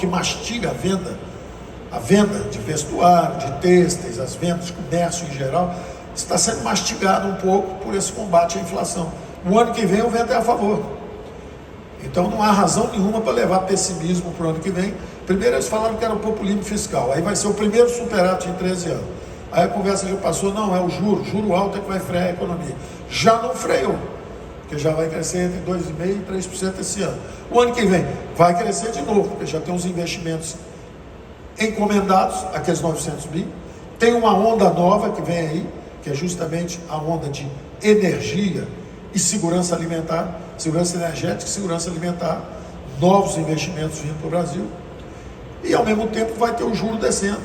que mastiga a venda de vestuário, de têxteis, as vendas de comércio em geral, está sendo mastigado um pouco por esse combate à inflação. No ano que vem o vento é a favor. Então não há razão nenhuma para levar pessimismo para o ano que vem. Primeiro eles falaram que era o populismo fiscal, aí vai ser o primeiro superávit em 13 anos. Aí a conversa já passou, não, é o juro alto é que vai frear a economia. Já não freou, porque já vai crescer entre 2,5% e 3% esse ano. O ano que vem vai crescer de novo, porque já tem uns investimentos encomendados, aqueles 900 bi. Tem uma onda nova que vem aí, que é justamente a onda de energia e segurança alimentar, segurança energética e segurança alimentar, novos investimentos vindo para o Brasil, e ao mesmo tempo vai ter o juro descendo,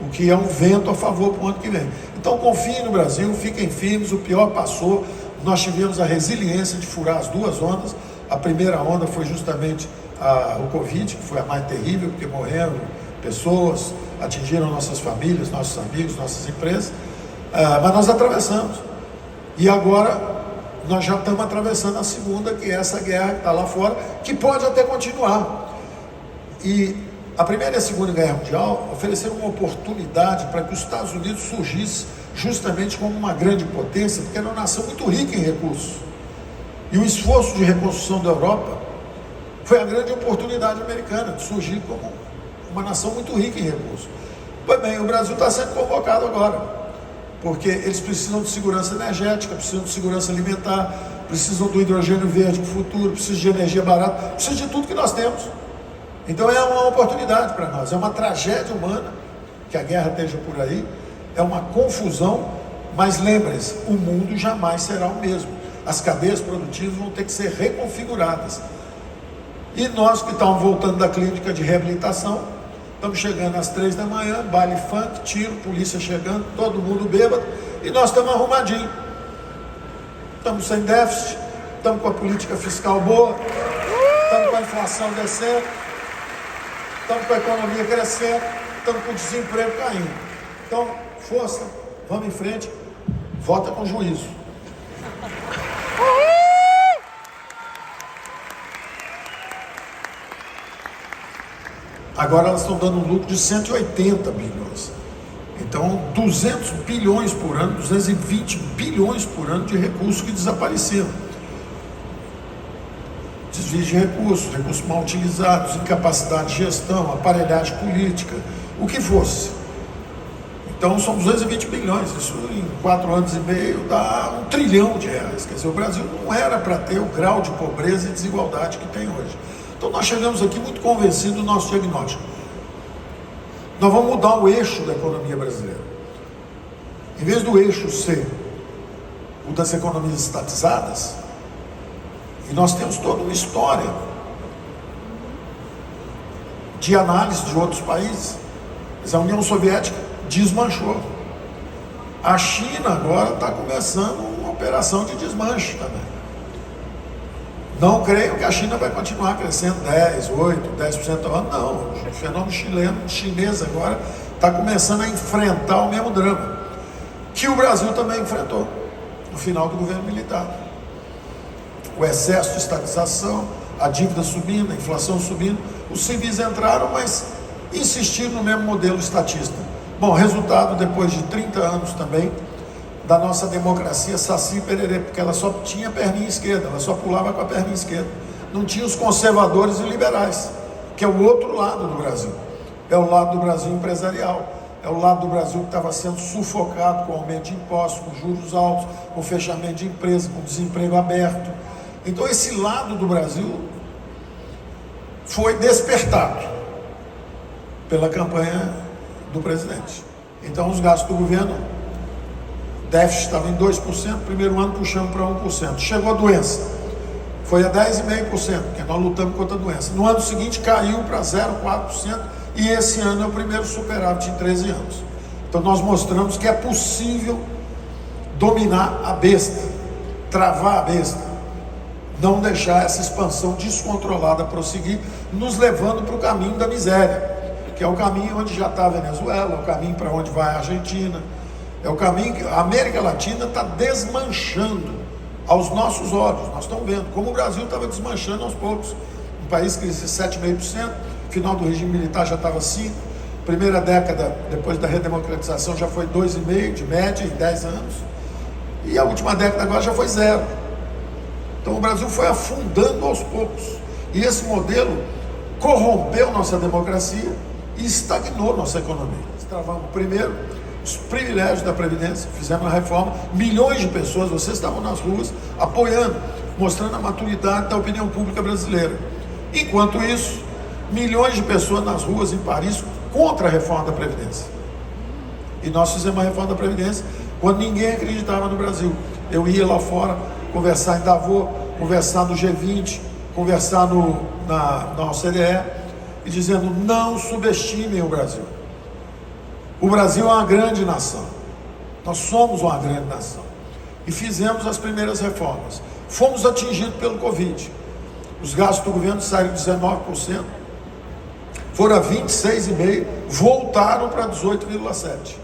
o que é um vento a favor para o ano que vem. Então confiem no Brasil, fiquem firmes, o pior passou, nós tivemos a resiliência de furar as duas ondas. A primeira onda foi justamente o Covid, que foi a mais terrível, porque morreram pessoas, atingiram nossas famílias, nossos amigos, nossas empresas, mas nós atravessamos, e agora nós já estamos atravessando a segunda, que é essa guerra que está lá fora, que pode até continuar. E a Primeira e a Segunda Guerra Mundial ofereceram uma oportunidade para que os Estados Unidos surgisse justamente como uma grande potência, porque era uma nação muito rica em recursos. E o esforço de reconstrução da Europa foi a grande oportunidade americana de surgir como uma nação muito rica em recursos. Pois bem, o Brasil está sendo convocado agora, porque eles precisam de segurança energética, precisam de segurança alimentar, precisam do hidrogênio verde para o futuro, precisam de energia barata, precisam de tudo que nós temos. Então é uma oportunidade para nós, é uma tragédia humana que a guerra esteja por aí, é uma confusão, mas lembrem-se, o mundo jamais será o mesmo. As cadeias produtivas vão ter que ser reconfiguradas. E nós que estamos voltando da clínica de reabilitação, estamos chegando às 3 da manhã, baile funk, tiro, polícia chegando, todo mundo bêbado, e nós estamos arrumadinhos. Estamos sem déficit, estamos com a política fiscal boa, estamos com a inflação descendo, estamos com a economia crescendo, estamos com o desemprego caindo. Então, força, vamos em frente, vota com juízo. Agora elas estão dando um lucro de 180 bilhões. Então, 200 bilhões por ano, 220 bilhões por ano de recursos que desapareceram. Desvio de recursos mal utilizados, incapacidade de gestão, aparelhagem política, o que fosse. Então, são 220 bilhões. Isso em 4 anos e meio dá R$1 trilhão. Quer dizer, o Brasil não era para ter o grau de pobreza e desigualdade que tem hoje. Então nós chegamos aqui muito convencidos do nosso diagnóstico. Nós vamos mudar o eixo da economia brasileira. Em vez do eixo ser o das economias estatizadas, e nós temos toda uma história de análise de outros países, mas a União Soviética desmanchou. A China agora está começando uma operação de desmanche também. Não creio que a China vai continuar crescendo 10, 8, 10% ao ano, não. O fenômeno chinês agora está começando a enfrentar o mesmo drama que o Brasil também enfrentou no final do governo militar. O excesso de estatização, a dívida subindo, a inflação subindo, os civis entraram, mas insistiram no mesmo modelo estatista. Bom, resultado depois de 30 anos também da nossa democracia saci pererê, porque ela só tinha perninha esquerda, ela só pulava com a perninha esquerda. Não tinha os conservadores e liberais, que é o outro lado do Brasil. É o lado do Brasil empresarial, é o lado do Brasil que estava sendo sufocado com aumento de impostos, com juros altos, com fechamento de empresas, com desemprego aberto. Então esse lado do Brasil foi despertado pela campanha do presidente. Então os gastos do governo, déficit estava em 2%, primeiro ano puxamos para 1%. Chegou a doença, foi a 10,5%, porque nós lutamos contra a doença. No ano seguinte caiu para 0,4%, e esse ano é o primeiro superávit em 13 anos. Então nós mostramos que é possível dominar a besta, travar a besta, não deixar essa expansão descontrolada prosseguir, nos levando para o caminho da miséria, que é o caminho onde já está a Venezuela, é o caminho para onde vai a Argentina. É o caminho que a América Latina está desmanchando aos nossos olhos. Nós estamos vendo como o Brasil estava desmanchando aos poucos. Um país que crescia 7,5%, final do regime militar já estava 5, primeira década, depois da redemocratização, já foi 2,5 de média em 10 anos, e a última década agora já foi 0. Então o Brasil foi afundando aos poucos, e esse modelo corrompeu nossa democracia e estagnou nossa economia. Travamos primeiro os privilégios da Previdência, fizemos a reforma, milhões de pessoas, vocês estavam nas ruas apoiando, mostrando a maturidade da opinião pública brasileira. Enquanto isso, milhões de pessoas nas ruas em Paris contra a reforma da Previdência. E nós fizemos a reforma da Previdência quando ninguém acreditava no Brasil. Eu ia lá fora conversar em Davos, conversar no G20, conversar na OCDE, e dizendo: não subestimem o Brasil. O Brasil é uma grande nação. Nós somos uma grande nação. E fizemos as primeiras reformas. Fomos atingidos pelo Covid. Os gastos do governo saíram de 19%, foram a 26,5%, voltaram para 18,7%.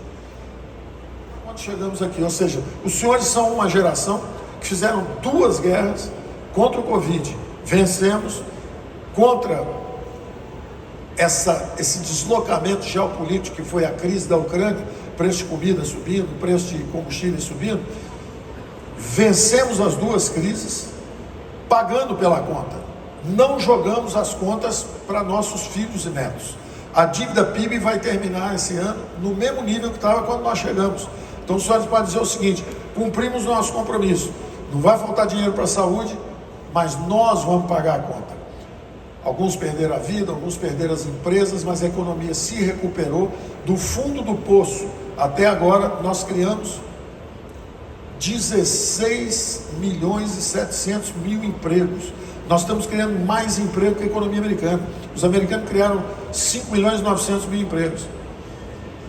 Quando chegamos aqui, ou seja, os senhores são uma geração que fizeram 2 guerras contra o Covid. Vencemos contra esse deslocamento geopolítico que foi a crise da Ucrânia, preço de comida subindo, preço de combustível subindo. Vencemos as 2 crises, pagando pela conta. Não jogamos as contas para nossos filhos e netos. A dívida PIB vai terminar esse ano no mesmo nível que estava quando nós chegamos. Então os senhores podem dizer o seguinte: cumprimos nosso compromisso. Não vai faltar dinheiro para a saúde, mas nós vamos pagar a conta. Alguns perderam a vida, alguns perderam as empresas, mas a economia se recuperou. Do fundo do poço até agora, nós criamos 16.700.000 empregos. Nós estamos criando mais emprego que a economia americana. Os americanos criaram 5.900.000 empregos.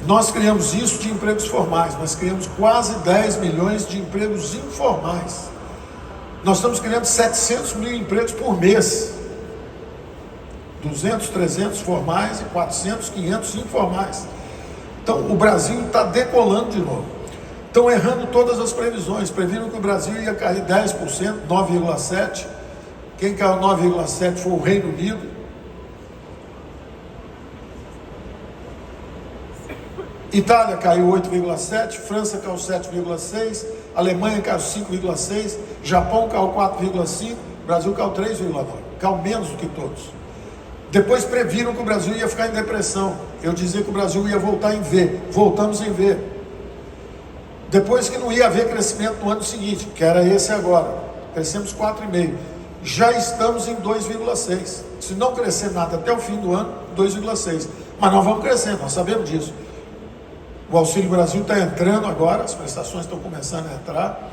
Nós criamos isso de empregos formais, mas criamos quase 10 milhões de empregos informais. Nós estamos criando 700.000 empregos por mês. 200, 300 formais e 400, 500 informais. Então o Brasil está decolando de novo. Estão errando todas as previsões. Previram que o Brasil ia cair 10%, 9,7%. Quem caiu 9,7% foi o Reino Unido. Itália caiu 8,7%, França caiu 7,6%, Alemanha caiu 5,6%, Japão caiu 4,5%, Brasil caiu 3,9%, caiu menos do que todos. Depois previram que o Brasil ia ficar em depressão. Eu dizia que o Brasil ia voltar em V, voltamos em V. Depois que não ia haver crescimento no ano seguinte, que era esse agora, crescemos 4,5%, já estamos em 2,6%. Se não crescer nada até o fim do ano, 2,6%. Mas nós vamos crescendo, nós sabemos disso. O Auxílio Brasil está entrando agora, as prestações estão começando a entrar.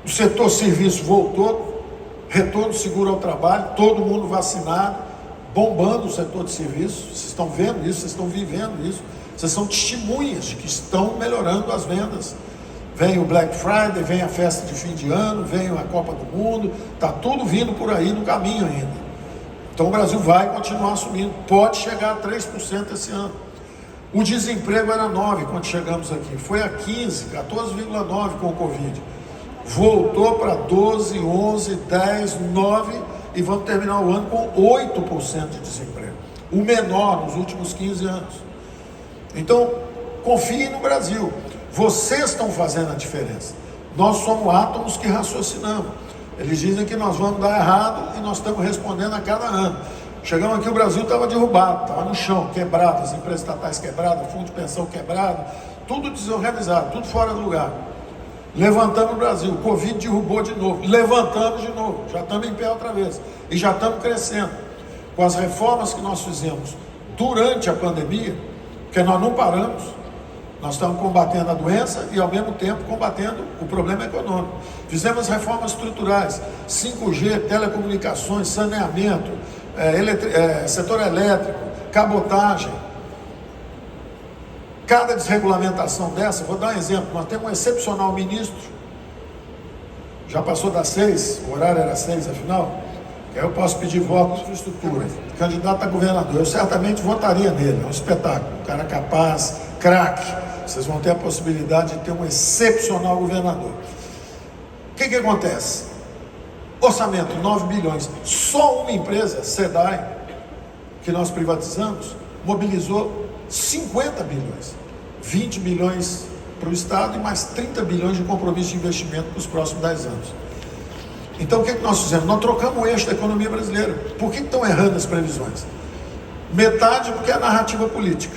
O setor serviço voltou, retorno seguro ao trabalho, todo mundo vacinado, bombando o setor de serviço. Vocês estão vendo isso, vocês estão vivendo isso. Vocês são testemunhas de que estão melhorando as vendas. Vem o Black Friday, vem a festa de fim de ano, vem a Copa do Mundo, está tudo vindo por aí no caminho ainda. Então o Brasil vai continuar subindo, pode chegar a 3% esse ano. O desemprego era 9% quando chegamos aqui, foi a 15%, 14,9% com o Covid. Voltou para 12%, 11%, 10%, 9% e vamos terminar o ano com 8% de desemprego. O menor nos últimos 15 anos. Então, confiem no Brasil. Vocês estão fazendo a diferença. Nós somos átomos que raciocinamos. Eles dizem que nós vamos dar errado e nós estamos respondendo a cada ano. Chegamos aqui, o Brasil estava derrubado, estava no chão, quebrado, as empresas estatais quebradas, fundo de pensão quebrado, tudo desorganizado, tudo fora do lugar. Levantamos o Brasil, o Covid derrubou de novo, levantamos de novo, já estamos em pé outra vez e já estamos crescendo. Com as reformas que nós fizemos durante a pandemia, porque nós não paramos, nós estamos combatendo a doença e ao mesmo tempo combatendo o problema econômico. Fizemos reformas estruturais, 5G, telecomunicações, saneamento, setor elétrico, cabotagem. Cada desregulamentação dessa, vou dar um exemplo, nós temos um excepcional ministro, já passou das 6, o horário era 6 afinal, que aí eu posso pedir voto de infraestrutura, candidato a governador, eu certamente votaria nele, é um espetáculo, um cara capaz, craque, vocês vão ter a possibilidade de ter um excepcional governador. O que acontece? Orçamento, 9 bilhões, só uma empresa, SEDAI, que nós privatizamos, mobilizou 50 bilhões. 20 bilhões para o Estado e mais 30 bilhões de compromisso de investimento para os próximos 10 anos. Então, o que nós fizemos? Nós trocamos o eixo da economia brasileira. Por que estão errando as previsões? Metade porque é a narrativa política.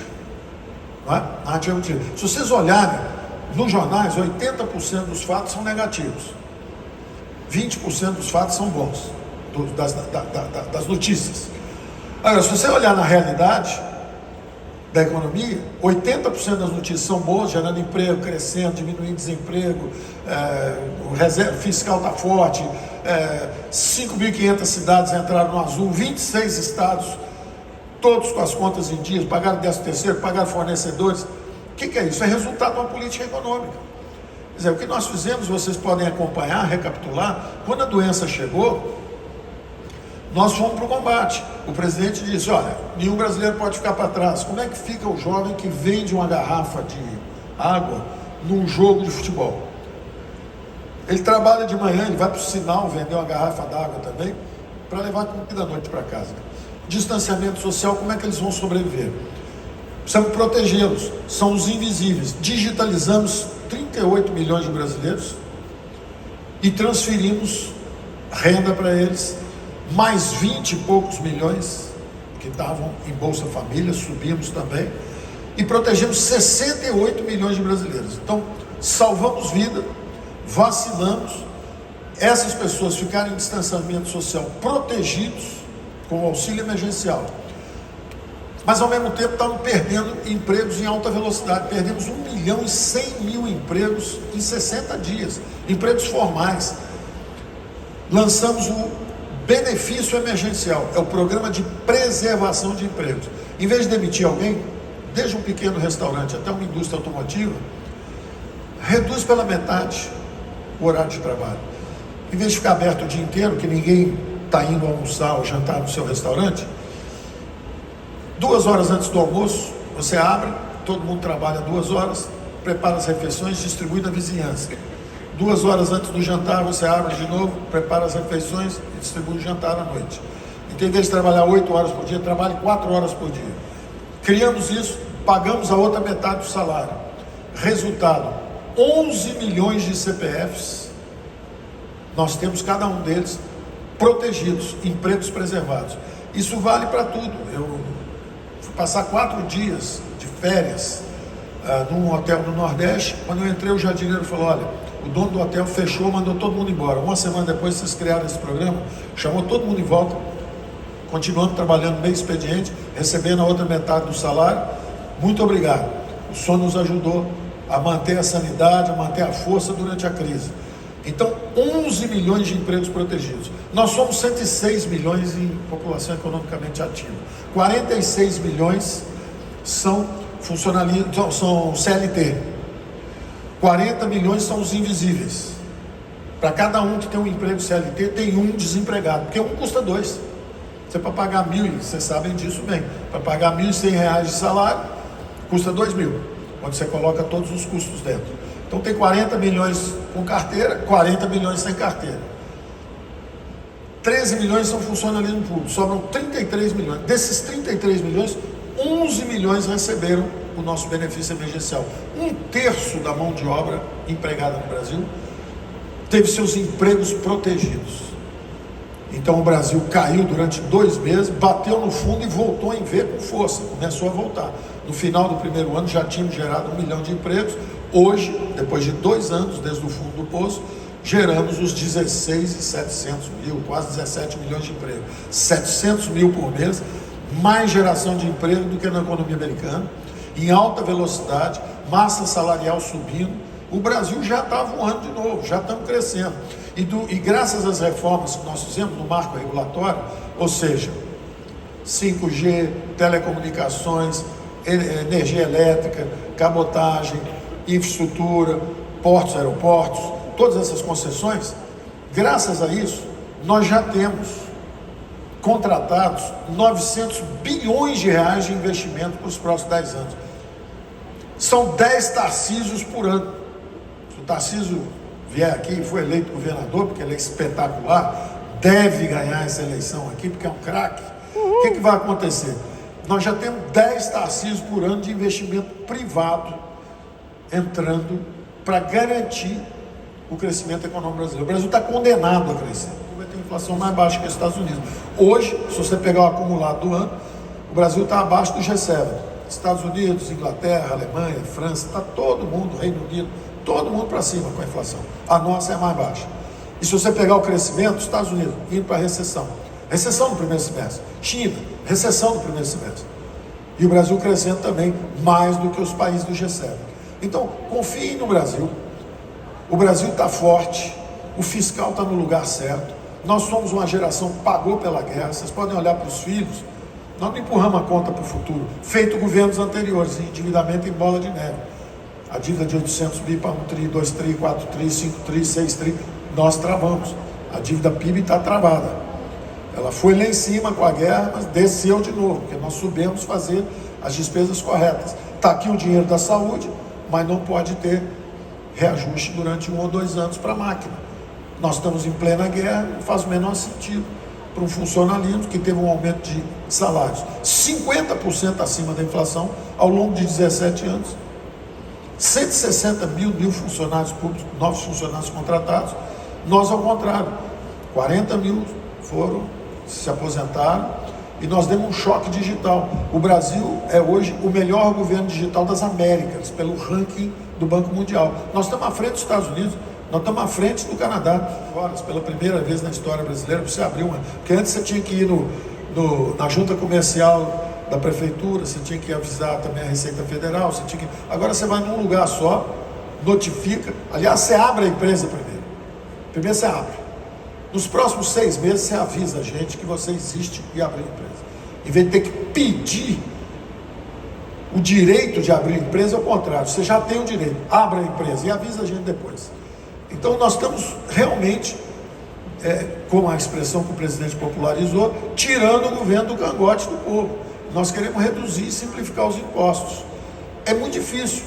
Não é? Narrativa política. Se vocês olharem nos jornais, 80% dos fatos são negativos. 20% dos fatos são bons, das notícias. Agora, se você olhar na realidade da economia, 80% das notícias são boas, gerando emprego, crescendo, diminuindo desemprego, o reserva fiscal está forte, 5.500 cidades entraram no azul, 26 estados, todos com as contas em dias, pagaram 13º, pagaram fornecedores. O que é isso? É resultado de uma política econômica. Quer dizer, o que nós fizemos, vocês podem acompanhar, recapitular, quando a doença chegou, nós fomos para o combate. O presidente disse, olha, nenhum brasileiro pode ficar para trás. Como é que fica o jovem que vende uma garrafa de água num jogo de futebol? Ele trabalha de manhã, ele vai para o sinal vender uma garrafa d'água também, para levar comida à noite para casa. Distanciamento social, como é que eles vão sobreviver? Precisamos protegê-los, são os invisíveis. Digitalizamos 38 milhões de brasileiros e transferimos renda para eles, mais 20 e poucos milhões que estavam em Bolsa Família, subimos também, e protegemos 68 milhões de brasileiros. Então, salvamos vida, vacinamos, essas pessoas ficaram em distanciamento social protegidos com o auxílio emergencial. Mas ao mesmo tempo estavam perdendo empregos em alta velocidade. Perdemos 1.100.000 empregos em 60 dias, empregos formais. Lançamos o benefício emergencial, é o programa de preservação de empregos. Em vez de demitir alguém, desde um pequeno restaurante até uma indústria automotiva, reduz pela metade o horário de trabalho. Em vez de ficar aberto o dia inteiro, que ninguém está indo almoçar ou jantar no seu restaurante, 2 horas antes do almoço, você abre, todo mundo trabalha 2 horas, prepara as refeições, distribui na vizinhança. 2 horas antes do jantar, você abre de novo, prepara as refeições e distribui o jantar à noite. Então, em vez de trabalhar 8 horas por dia, trabalhe 4 horas por dia. Criamos isso, pagamos a outra metade do salário. Resultado, 11 milhões de CPFs, nós temos cada um deles protegidos, empregos preservados. Isso vale para tudo. Eu fui passar 4 dias de férias num hotel no Nordeste. Quando eu entrei, o jardineiro falou, olha, o dono do hotel fechou, mandou todo mundo embora. Uma semana depois vocês criaram esse programa, chamou todo mundo de volta, continuando trabalhando meio expediente, recebendo a outra metade do salário. Muito obrigado. O senhor nos ajudou a manter a sanidade, a manter a força durante a crise. Então, 11 milhões de empregos protegidos. Nós somos 106 milhões em população economicamente ativa. 46 milhões são funcionalistas, são CLT. 40 milhões são os invisíveis. Para cada um que tem um emprego CLT, tem um desempregado, porque um custa 2. Você para pagar 1.000, vocês sabem disso bem, para pagar R$1.100 de salário, custa 2.000, quando você coloca todos os custos dentro. Então tem 40 milhões com carteira, 40 milhões sem carteira. 13 milhões são funcionalismo público, sobram 33 milhões. Desses 33 milhões, 11 milhões receberam o nosso benefício emergencial. 1/3 da mão de obra empregada no Brasil teve seus empregos protegidos. Então o Brasil caiu durante 2 meses, bateu no fundo e voltou em V com força, começou a voltar. No final do primeiro ano já tínhamos gerado 1 milhão de empregos. Hoje, depois de 2 anos desde o fundo do poço, geramos os 16.700.000, quase 17 milhões de empregos. 700 mil por mês, mais geração de emprego do que na economia americana, em alta velocidade, massa salarial subindo. O Brasil já está voando de novo, já estamos crescendo. E graças às reformas que nós fizemos no marco regulatório, ou seja, 5G, telecomunicações, energia elétrica, cabotagem, infraestrutura, portos, aeroportos, todas essas concessões, graças a isso, nós já temos contratados 900 bilhões de reais de investimento para os próximos 10 anos. São 10 Tarcísios por ano. Se o Tarcísio vier aqui e for eleito governador, porque ele é espetacular, deve ganhar essa eleição aqui, porque é um craque. que vai acontecer? Nós já temos 10 Tarcísios por ano de investimento privado entrando para garantir o crescimento econômico brasileiro. O Brasil está condenado a crescer. Vai ter inflação mais baixa que os Estados Unidos. Hoje, se você pegar o acumulado do ano, o Brasil está abaixo do G7. Estados Unidos, Inglaterra, Alemanha, França, está todo mundo, Reino Unido, todo mundo para cima com a inflação. A nossa é mais baixa. E se você pegar o crescimento, Estados Unidos indo para a recessão. Recessão no primeiro semestre. China, recessão no primeiro semestre. E o Brasil crescendo também mais do que os países do G7. Então, confiem no Brasil. O Brasil está forte, o fiscal está no lugar certo. Nós somos uma geração que pagou pela guerra. Vocês podem olhar para os filhos. Nós não empurramos a conta para o futuro. Feito governos anteriores, endividamento em bola de neve. A dívida de 800 bi para 1 tri, 2 tri, 4 tri, 5 tri, 6 tri. Nós travamos. A dívida PIB está travada. Ela foi lá em cima com a guerra, mas desceu de novo, porque nós soubemos fazer as despesas corretas. Está aqui o dinheiro da saúde, mas não pode ter reajuste durante 1 ou 2 anos para a máquina. Nós estamos em plena guerra, não faz o menor sentido para um funcionalismo que teve um aumento de salários 50% acima da inflação ao longo de 17 anos. 160 mil funcionários públicos, novos funcionários contratados. Nós, ao contrário, 40 mil se aposentaram e nós demos um choque digital. O Brasil é hoje o melhor governo digital das Américas, pelo ranking do Banco Mundial. Nós estamos à frente dos Estados Unidos, nós estamos à frente do Canadá. Horas, pela primeira vez na história brasileira, você abriu uma... Porque antes você tinha que ir na junta comercial da prefeitura, você tinha que avisar também a Receita Federal, você tinha que... Agora você vai num lugar só, notifica. Aliás, você abre a empresa primeiro. Primeiro você abre. Nos próximos 6 meses você avisa a gente que você existe e abriu a empresa. Em vez de ter que pedir o direito de abrir a empresa, é o contrário. Você já tem o direito, abra a empresa e avisa a gente depois. Então nós estamos realmente, com a expressão que o presidente popularizou, tirando o governo do cangote do povo. Nós queremos reduzir e simplificar os impostos. É muito difícil.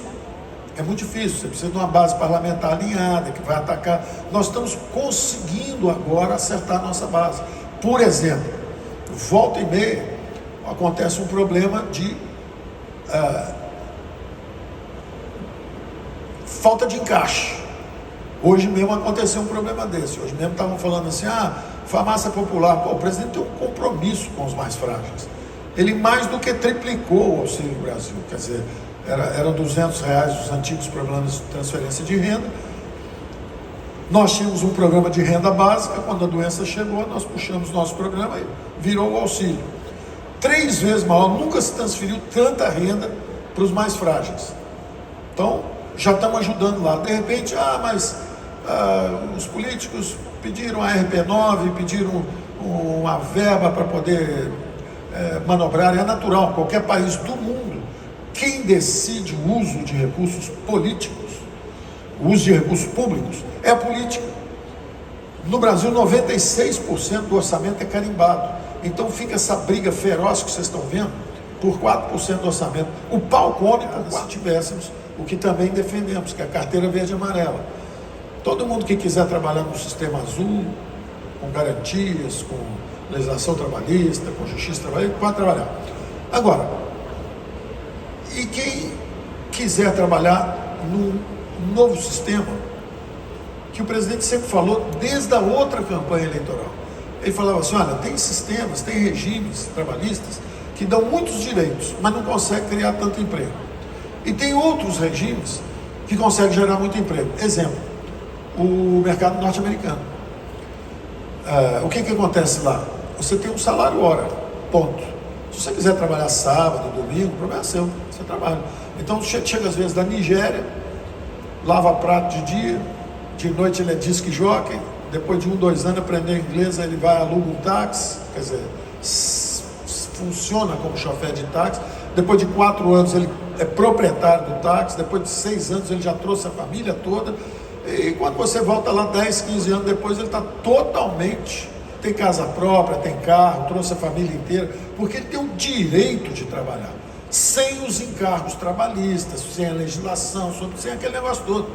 É muito difícil, você precisa de uma base parlamentar alinhada, que vai atacar. Nós estamos conseguindo agora acertar a nossa base. Por exemplo, volta e meia, acontece um problema de falta de encaixe. Hoje mesmo aconteceu um problema desse. Hoje mesmo estavam falando assim, farmácia popular. Pô, o presidente tem um compromisso com os mais frágeis. Ele mais do que triplicou o Auxílio Brasil, quer dizer... Eram R$200 os antigos programas de transferência de renda. Nós tínhamos um programa de renda básica. Quando a doença chegou, nós puxamos nosso programa e virou o auxílio. 3 vezes maior, nunca se transferiu tanta renda para os mais frágeis. Então, já estamos ajudando lá. De repente, os políticos pediram a RP9, pediram uma verba para poder manobrar. É natural, qualquer país do mundo. Quem decide o uso de recursos políticos, o uso de recursos públicos, é a política. No Brasil, 96% do orçamento é carimbado. Então fica essa briga feroz que vocês estão vendo por 4% do orçamento. O pau come por 4%. Se tivéssemos o que também defendemos, que é a carteira verde e amarela. Todo mundo que quiser trabalhar no sistema azul, com garantias, com legislação trabalhista, com justiça trabalhista, pode trabalhar. Agora, e quem quiser trabalhar num novo sistema, que o presidente sempre falou desde a outra campanha eleitoral. Ele falava assim, olha, tem sistemas, tem regimes trabalhistas que dão muitos direitos, mas não conseguem criar tanto emprego. E tem outros regimes que conseguem gerar muito emprego. Exemplo, o mercado norte-americano. O que acontece lá? Você tem um salário hora, ponto. Se você quiser trabalhar sábado, domingo, o problema é seu, você trabalha. Então chega às vezes da Nigéria, lava prato de dia, de noite ele é disc jockey, depois de 1, 2 anos aprender inglês, ele vai aluga um táxi, quer dizer, funciona como chofer de táxi. Depois de 4 anos ele é proprietário do táxi, depois de 6 anos ele já trouxe a família toda, e quando você volta lá 10, 15 anos depois, ele está totalmente... Tem casa própria, tem carro, trouxe a família inteira, porque ele tem o direito de trabalhar, sem os encargos trabalhistas, sem a legislação, sem aquele negócio todo.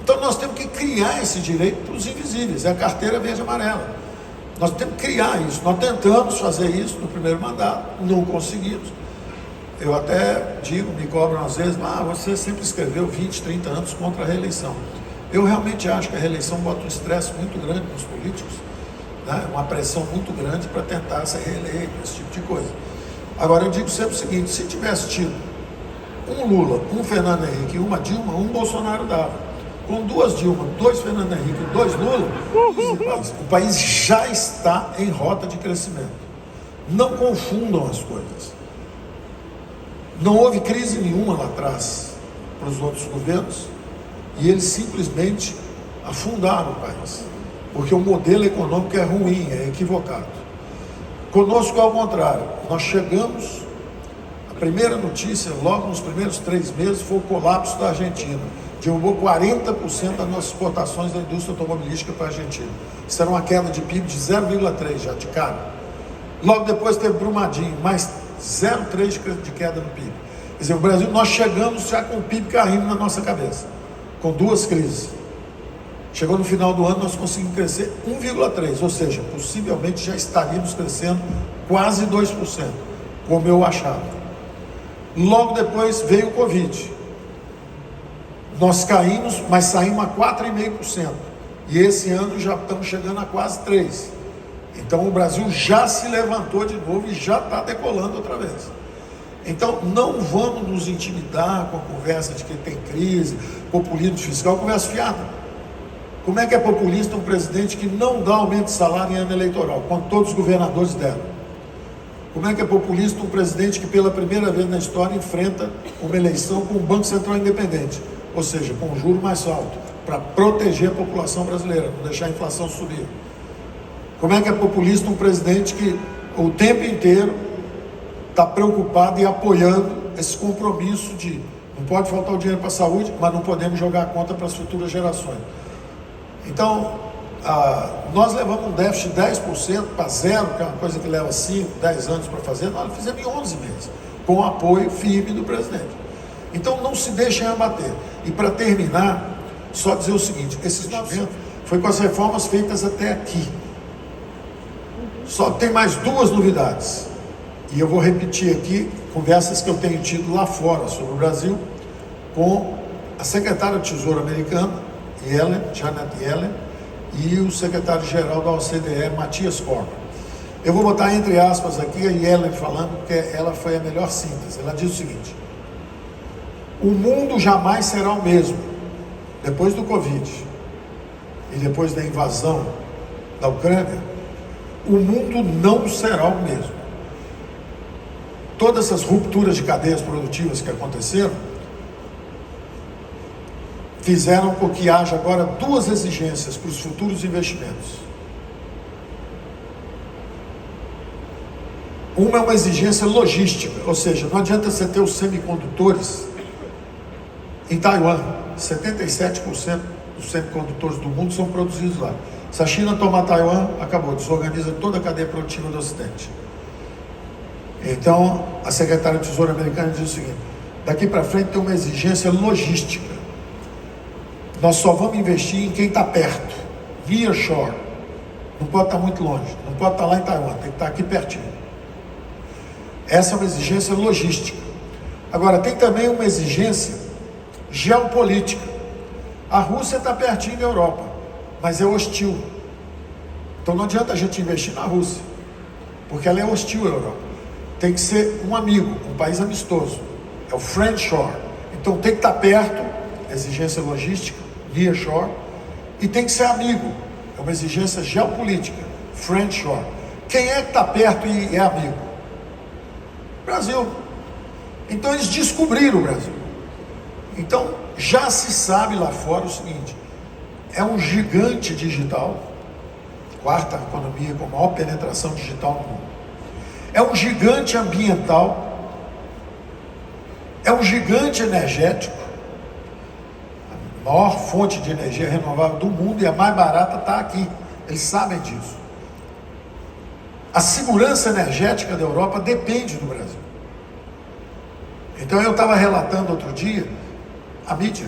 Então nós temos que criar esse direito para os invisíveis, é a carteira verde e amarela. Nós temos que criar isso. Nós tentamos fazer isso no primeiro mandato, não conseguimos. Eu até digo, me cobram às vezes, você sempre escreveu 20, 30 anos contra a reeleição. Eu realmente acho que a reeleição bota um estresse muito grande nos políticos, né? Uma pressão muito grande para tentar ser reeleito, esse tipo de coisa. Agora, eu digo sempre o seguinte, se tivesse tido um Lula, um Fernando Henrique e uma Dilma, um Bolsonaro dava. Com duas Dilma, dois Fernando Henrique e dois Lula, o país já está em rota de crescimento. Não confundam as coisas. Não houve crise nenhuma lá atrás para os outros governos e eles simplesmente afundaram o país, porque o modelo econômico é ruim, é equivocado. Conosco é ao contrário, nós chegamos, a primeira notícia, logo nos primeiros 3 meses, foi o colapso da Argentina. Derrubou 40% das nossas exportações da indústria automobilística para a Argentina. Isso era uma queda de PIB de 0,3 já, de cara. Logo depois teve Brumadinho, mais 0,3 de queda no PIB. Quer dizer, o Brasil, nós chegamos já com o PIB caindo na nossa cabeça, com 2 crises. Chegou no final do ano, nós conseguimos crescer 1,3, ou seja, possivelmente já estaríamos crescendo quase 2%, como eu achava. Logo depois veio o Covid. Nós caímos, mas saímos a 4,5%. E esse ano já estamos chegando a quase 3%. Então o Brasil já se levantou de novo e já está decolando outra vez. Então não vamos nos intimidar com a conversa de que tem crise, populismo fiscal, conversa fiada. Como é que é populista um presidente que não dá aumento de salário em ano eleitoral, quando todos os governadores deram? Como é que é populista um presidente que pela primeira vez na história enfrenta uma eleição com um Banco Central independente, ou seja, com um juro mais alto, para proteger a população brasileira, não deixar a inflação subir? Como é que é populista um presidente que o tempo inteiro está preocupado e apoiando esse compromisso de não pode faltar o dinheiro para a saúde, mas não podemos jogar a conta para as futuras gerações? Então, nós levamos um déficit de 10% para zero, que é uma coisa que leva 5, 10 anos para fazer, nós fizemos em 11 meses, com o apoio firme do presidente. Então, não se deixem abater. E para terminar, só dizer o seguinte, esses 90 foi com as reformas feitas até aqui. Só tem mais 2 novidades. E eu vou repetir aqui conversas que eu tenho tido lá fora sobre o Brasil com a secretária de Tesouro americana, Janet Yellen, e o secretário-geral da OCDE, Matias Cormann. Eu vou botar entre aspas aqui a Yellen falando, porque ela foi a melhor síntese. Ela diz o seguinte: o mundo jamais será o mesmo depois do Covid e depois da invasão da Ucrânia. O mundo não será o mesmo. Todas essas rupturas de cadeias produtivas que aconteceram fizeram com que haja agora 2 exigências para os futuros investimentos. Uma é uma exigência logística, ou seja, não adianta você ter os semicondutores em Taiwan. 77% dos semicondutores do mundo são produzidos lá. Se a China tomar Taiwan, acabou, desorganiza toda a cadeia produtiva do Ocidente. Então, a secretária de Tesouro americana diz o seguinte: daqui para frente tem uma exigência logística. Nós só vamos investir em quem está perto, near shore. Não pode estar muito longe, não pode estar lá em Taiwan, tem que estar aqui pertinho. Essa é uma exigência logística. Agora, tem também uma exigência geopolítica. A Rússia está pertinho da Europa, mas é hostil. Então não adianta a gente investir na Rússia, porque ela é hostil à Europa. Tem que ser um amigo, um país amistoso. É o friend shore. Então tem que estar perto, exigência logística, near shore, e tem que ser amigo. É uma exigência geopolítica, friend shore. Quem é que está perto e é amigo? Brasil. Então eles descobriram o Brasil. Então já se sabe lá fora o seguinte: é um gigante digital, 4ª economia com maior penetração digital no mundo. É um gigante ambiental, é um gigante energético, a maior fonte de energia renovável do mundo e a mais barata está aqui. Eles sabem disso. A segurança energética da Europa depende do Brasil. Então eu estava relatando outro dia, a mídia,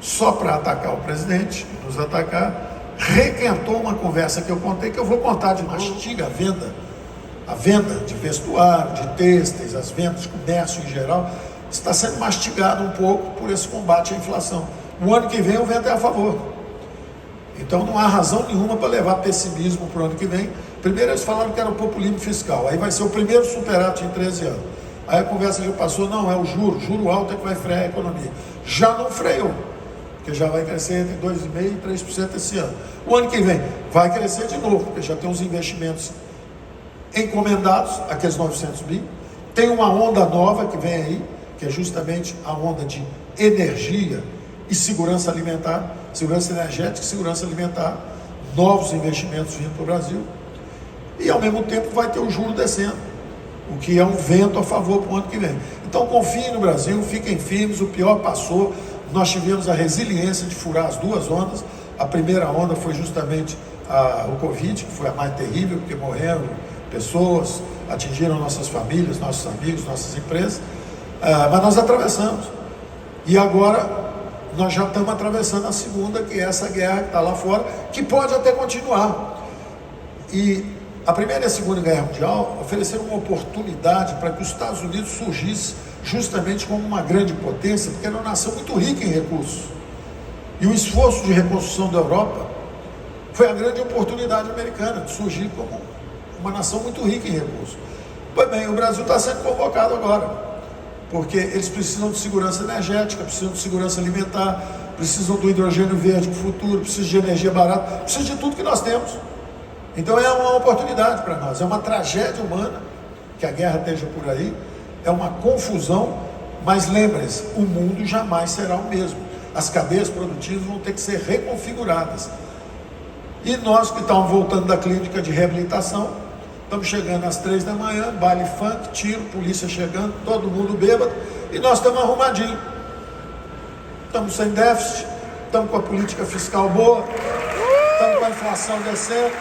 só para atacar o presidente, nos atacar, requentou uma conversa que eu contei, que eu vou contar de mastiga a venda de vestuário, de têxteis, as vendas, comércio em geral, está sendo mastigado um pouco por esse combate à inflação. O ano que vem o vento é a favor. Então não há razão nenhuma para levar pessimismo para o ano que vem. Primeiro eles falaram que era o populismo fiscal, aí vai ser o primeiro superávit em 13 anos. Aí a conversa já passou, não, é o juro alto é que vai frear a economia. Já não freou, porque já vai crescer entre 2,5% e 3% esse ano. O ano que vem vai crescer de novo, porque já tem os investimentos encomendados, aqueles 900 bi. Tem uma onda nova que vem aí, que é justamente a onda de energia e segurança alimentar, segurança energética e segurança alimentar, novos investimentos vindo para o Brasil, e ao mesmo tempo vai ter o juro descendo, o que é um vento a favor para o ano que vem. Então confiem no Brasil, fiquem firmes, o pior passou, nós tivemos a resiliência de furar as duas ondas. A primeira onda foi justamente o Covid, que foi a mais terrível, porque morreram pessoas, atingiram nossas famílias, nossos amigos, nossas empresas, mas nós atravessamos, e agora nós já estamos atravessando a segunda, que é essa guerra que está lá fora, que pode até continuar. E a Primeira e a Segunda Guerra Mundial ofereceram uma oportunidade para que os Estados Unidos surgisse justamente como uma grande potência, porque era uma nação muito rica em recursos. E o esforço de reconstrução da Europa foi a grande oportunidade americana de surgir como uma nação muito rica em recursos. Pois bem, o Brasil está sendo convocado agora, porque eles precisam de segurança energética, precisam de segurança alimentar, precisam do hidrogênio verde para o futuro, precisam de energia barata, precisam de tudo que nós temos. Então é uma oportunidade para nós, é uma tragédia humana que a guerra esteja por aí, é uma confusão, mas lembrem-se, o mundo jamais será o mesmo. As cadeias produtivas vão ter que ser reconfiguradas. E nós que estamos voltando da clínica de reabilitação, estamos chegando às 3 da manhã, baile funk, tiro, polícia chegando, todo mundo bêbado, e nós estamos arrumadinhos. Estamos sem déficit, estamos com a política fiscal boa, estamos com a inflação descendo,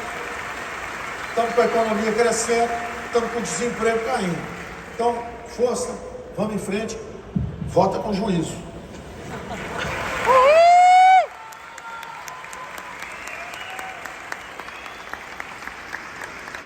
estamos com a economia crescendo, estamos com o desemprego caindo. Então, força, vamos em frente, vota com juízo.